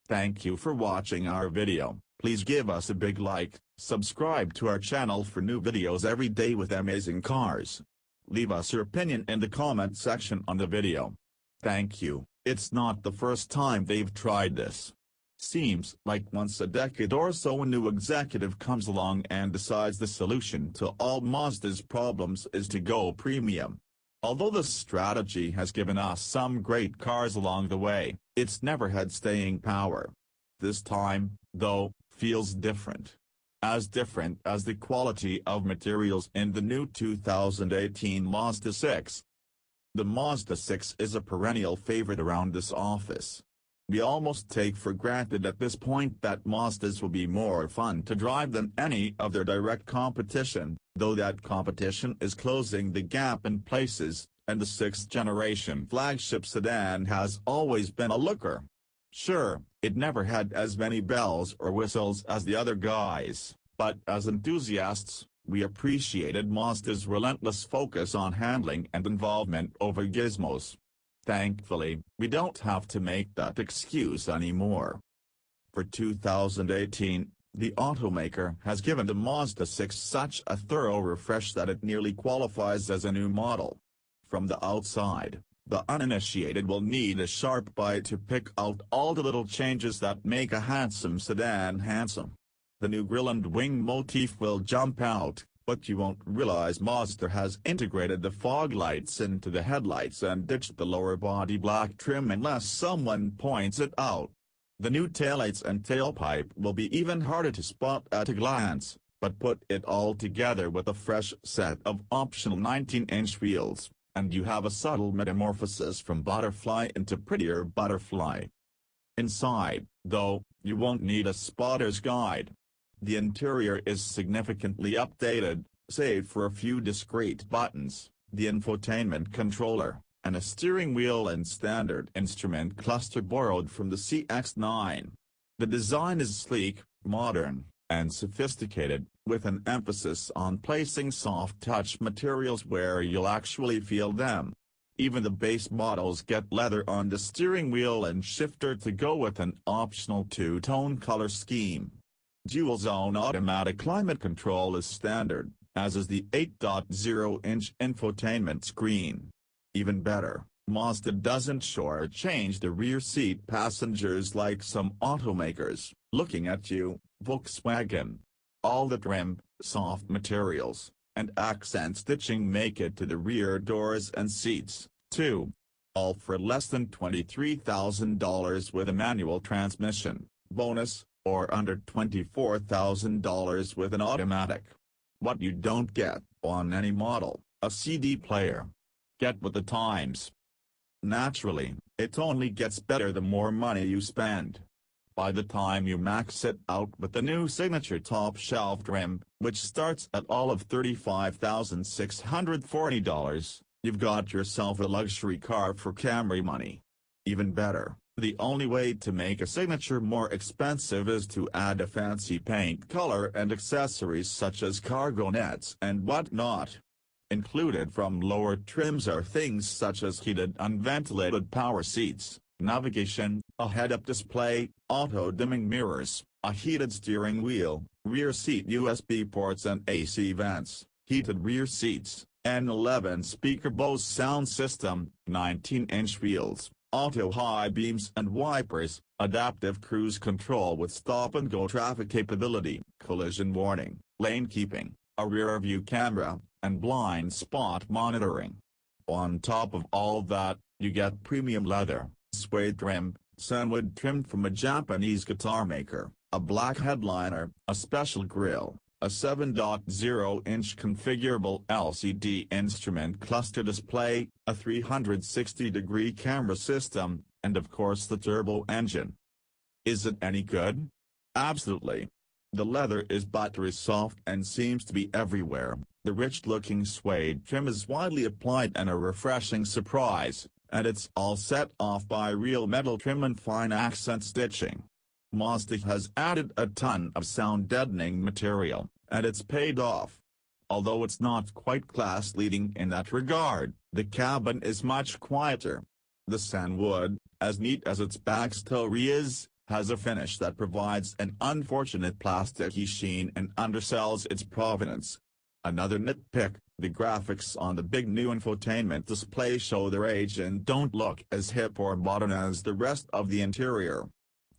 Thank you for watching our video. Please give us a big like, subscribe to our channel for new videos every day with amazing cars. Leave us your opinion in the comment section on the video. Thank you. It's not the first time they've tried this. Seems like once a decade or so a new executive comes along and decides the solution to all Mazda's problems is to go premium. Although the strategy has given us some great cars along the way, it's never had staying power. This time, though, feels different. As different as the quality of materials in the new 2018 Mazda 6. The Mazda 6 is a perennial favorite around this office. We almost take for granted at this point that Mazdas will be more fun to drive than any of their direct competition, though that competition is closing the gap in places, and the 6th-generation flagship sedan has always been a looker. Sure, it never had as many bells or whistles as the other guys, but as enthusiasts, we appreciated Mazda's relentless focus on handling and involvement over gizmos. Thankfully, we don't have to make that excuse anymore. For 2018, the automaker has given the Mazda 6 such a thorough refresh that it nearly qualifies as a new model. From the outside, the uninitiated will need a sharp eye to pick out all the little changes that make a handsome sedan handsome. The new grille and wing motif will jump out, but you won't realize Mazda has integrated the fog lights into the headlights and ditched the lower body black trim unless someone points it out. The new taillights and tailpipe will be even harder to spot at a glance, but put it all together with a fresh set of optional 19-inch wheels, and you have a subtle metamorphosis from butterfly into prettier butterfly. Inside, though, you won't need a spotter's guide. The interior is significantly updated, save for a few discrete buttons, the infotainment controller, and a steering wheel and standard instrument cluster borrowed from the CX-9. The design is sleek, modern, and sophisticated, with an emphasis on placing soft-touch materials where you'll actually feel them. Even the base models get leather on the steering wheel and shifter to go with an optional two-tone color scheme. Dual-zone automatic climate control is standard, as is the 8.0-inch infotainment screen. Even better, Mazda doesn't shortchange the rear seat passengers like some automakers. Looking at you, Volkswagen. All the trim, soft materials, and accent stitching make it to the rear doors and seats, too. All for less than $23,000 with a manual transmission, bonus, or under $24,000 with an automatic. What you don't get, on any model, a CD player. Get with the times. Naturally, it only gets better the more money you spend. By the time you max it out with the new signature top-shelf trim, which starts at all of $35,640, you've got yourself a luxury car for Camry money. Even better, the only way to make a signature more expensive is to add a fancy paint color and accessories such as cargo nets and whatnot. Included from lower trims are things such as heated unventilated power seats, navigation, a head-up display, auto-dimming mirrors, a heated steering wheel, rear seat USB ports and AC vents, heated rear seats, an 11-speaker Bose sound system, 19-inch wheels, auto high beams and wipers, adaptive cruise control with stop-and-go traffic capability, collision warning, lane keeping, a rear-view camera, and blind spot monitoring. On top of all that, you get premium leather, suede trim, sandwood trimmed from a Japanese guitar maker, a black headliner, a special grille, a 7.0-inch configurable LCD instrument cluster display, a 360-degree camera system, and of course the turbo engine. Is it any good? Absolutely. The leather is buttery soft and seems to be everywhere. The rich-looking suede trim is widely applied and a refreshing surprise, and it's all set off by real metal trim and fine accent stitching. Mazda has added a ton of sound-deadening material, and it's paid off. Although it's not quite class-leading in that regard, the cabin is much quieter. The Sandwood, as neat as its backstory is, has a finish that provides an unfortunate plasticky sheen and undersells its provenance. Another nitpick, the graphics on the big new infotainment display show their age and don't look as hip or modern as the rest of the interior.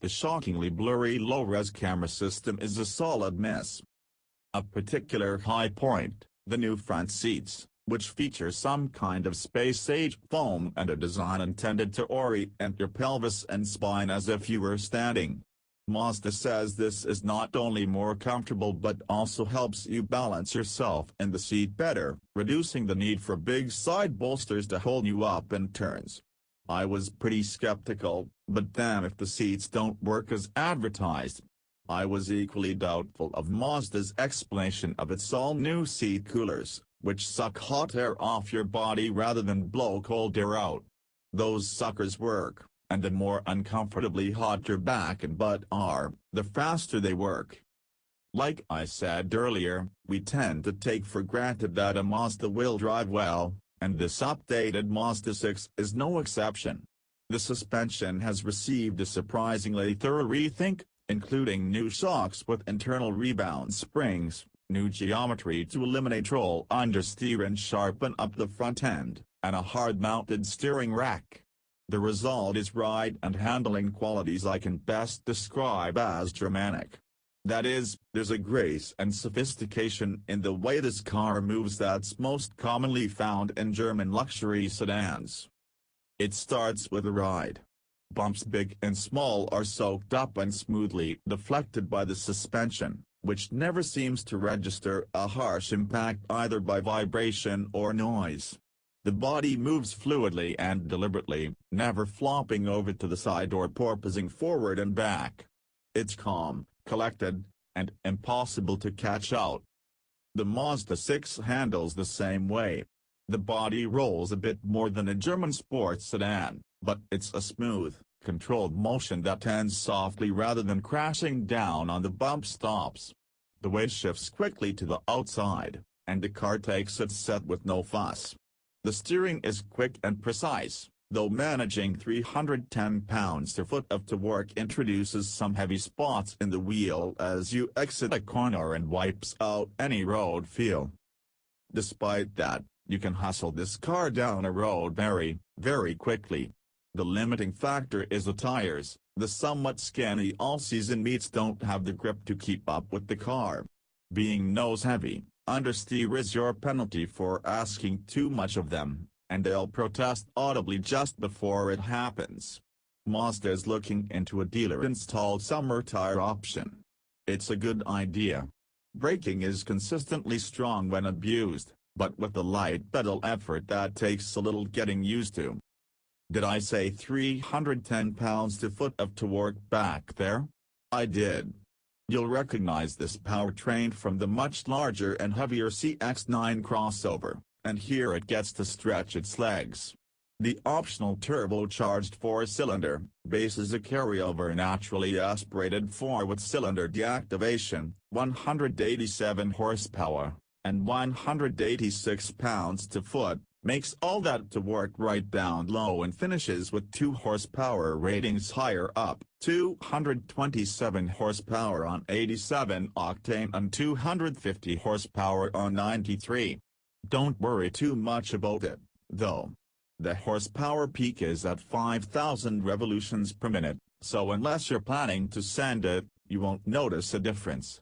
The shockingly blurry low-res camera system is a solid miss. A particular high point, the new front seats, which feature some kind of space-age foam and a design intended to orient your pelvis and spine as if you were standing. Mazda says this is not only more comfortable but also helps you balance yourself in the seat better, reducing the need for big side bolsters to hold you up in turns. I was pretty skeptical, but damn if the seats don't work as advertised. I was equally doubtful of Mazda's explanation of its all-new seat coolers, which suck hot air off your body rather than blow cold air out. Those suckers work, and the more uncomfortably hot your back and butt are, the faster they work. Like I said earlier, we tend to take for granted that a Mazda will drive well, and this updated Mazda 6 is no exception. The suspension has received a surprisingly thorough rethink, including new shocks with internal rebound springs, new geometry to eliminate roll understeer and sharpen up the front end, and a hard-mounted steering rack. The result is ride and handling qualities I can best describe as Germanic. That is, there's a grace and sophistication in the way this car moves that's most commonly found in German luxury sedans. It starts with a ride. Bumps big and small are soaked up and smoothly deflected by the suspension, which never seems to register a harsh impact either by vibration or noise. The body moves fluidly and deliberately, never flopping over to the side or porpoising forward and back. It's calm, collected, and impossible to catch out. The Mazda 6 handles the same way. The body rolls a bit more than a German sports sedan, but it's a smooth, controlled motion that tends softly rather than crashing down on the bump stops. The weight shifts quickly to the outside, and the car takes its set with no fuss. The steering is quick and precise, though managing 310 pounds-foot of torque introduces some heavy spots in the wheel as you exit a corner and wipes out any road feel. Despite that, you can hustle this car down a road very, very quickly. The limiting factor is the tires. The somewhat skinny all-season meats don't have the grip to keep up with the car. Being nose-heavy, understeer is your penalty for asking too much of them, and they'll protest audibly just before it happens. Mazda is looking into a dealer-installed summer tire option. It's a good idea. Braking is consistently strong when abused, but with the light pedal effort that takes a little getting used to. Did I say 310 pounds-foot of torque back there? I did. You'll recognize this powertrain from the much larger and heavier CX-9 crossover, and here it gets to stretch its legs. The optional turbocharged 4-cylinder base is a carryover naturally aspirated 4-cylinder deactivation, 187 horsepower, and 186 pounds-foot, makes all that to work right down low and finishes with 2 horsepower ratings higher up, 227 horsepower on 87 octane and 250 horsepower on 93. Don't worry too much about it, though. The horsepower peak is at 5,000 revolutions per minute, so unless you're planning to send it, you won't notice a difference.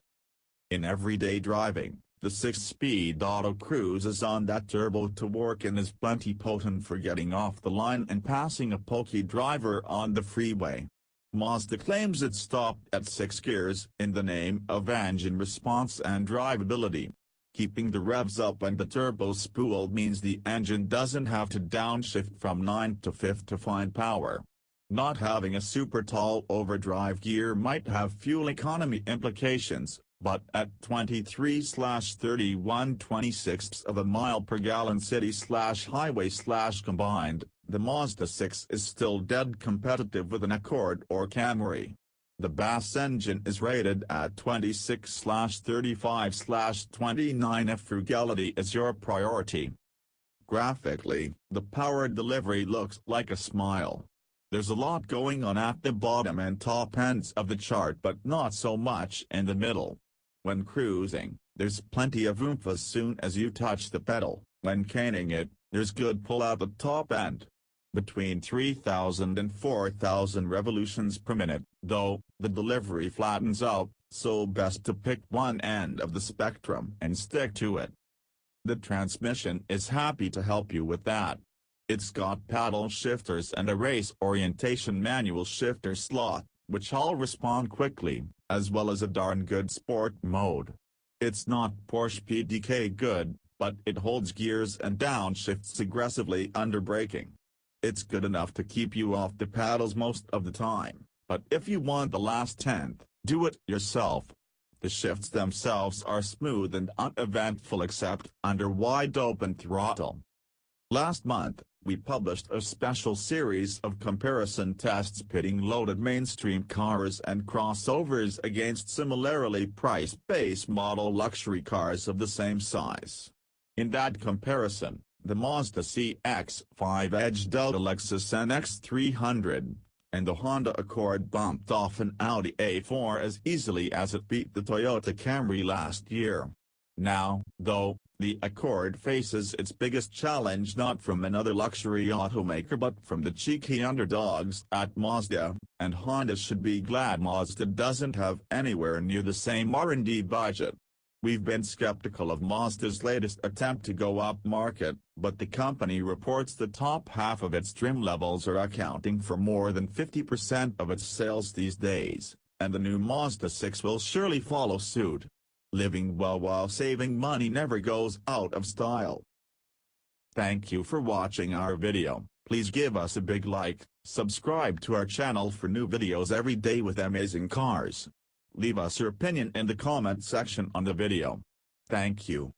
In everyday driving, the 6-speed Auto Cruise is on that turbo torque and is plenty potent for getting off the line and passing a pokey driver on the freeway. Mazda claims it stopped at 6 gears in the name of engine response and drivability. Keeping the revs up and the turbo spool means the engine doesn't have to downshift from 9 to 5 to find power. Not having a super tall overdrive gear might have fuel economy implications, but at 23/31/26 of a mile per gallon city/highway/combined, the Mazda 6 is still dead competitive with an Accord or Camry. The BAS engine is rated at 26/35/29 if frugality is your priority. Graphically, the power delivery looks like a smile. There's a lot going on at the bottom and top ends of the chart but not so much in the middle. When cruising, there's plenty of oomph as soon as you touch the pedal. When caning it, there's good pull at the top end. Between 3,000 and 4,000 revolutions per minute, though, the delivery flattens out, so best to pick one end of the spectrum and stick to it. The transmission is happy to help you with that. It's got paddle shifters and a race orientation manual shifter slot, which all respond quickly, as well as a darn good sport mode. It's not Porsche PDK good, but it holds gears and downshifts aggressively under braking. It's good enough to keep you off the paddles most of the time, but if you want the last tenth, do it yourself. The shifts themselves are smooth and uneventful except under wide open throttle. Last month, we published a special series of comparison tests pitting loaded mainstream cars and crossovers against similarly priced base model luxury cars of the same size. In that comparison, the Mazda CX-5 edged out a Lexus NX300, and the Honda Accord bumped off an Audi A4 as easily as it beat the Toyota Camry last year. Now, though, the Accord faces its biggest challenge not from another luxury automaker but from the cheeky underdogs at Mazda, and Honda should be glad Mazda doesn't have anywhere near the same R&D budget. We've been skeptical of Mazda's latest attempt to go up market, but the company reports the top half of its trim levels are accounting for more than 50% of its sales these days, and the new Mazda 6 will surely follow suit. Living well while saving money never goes out of style. Thank you for watching our video. Please give us a big like, subscribe to our channel for new videos every day with amazing cars. Leave us your opinion in the comment section on the video. Thank you.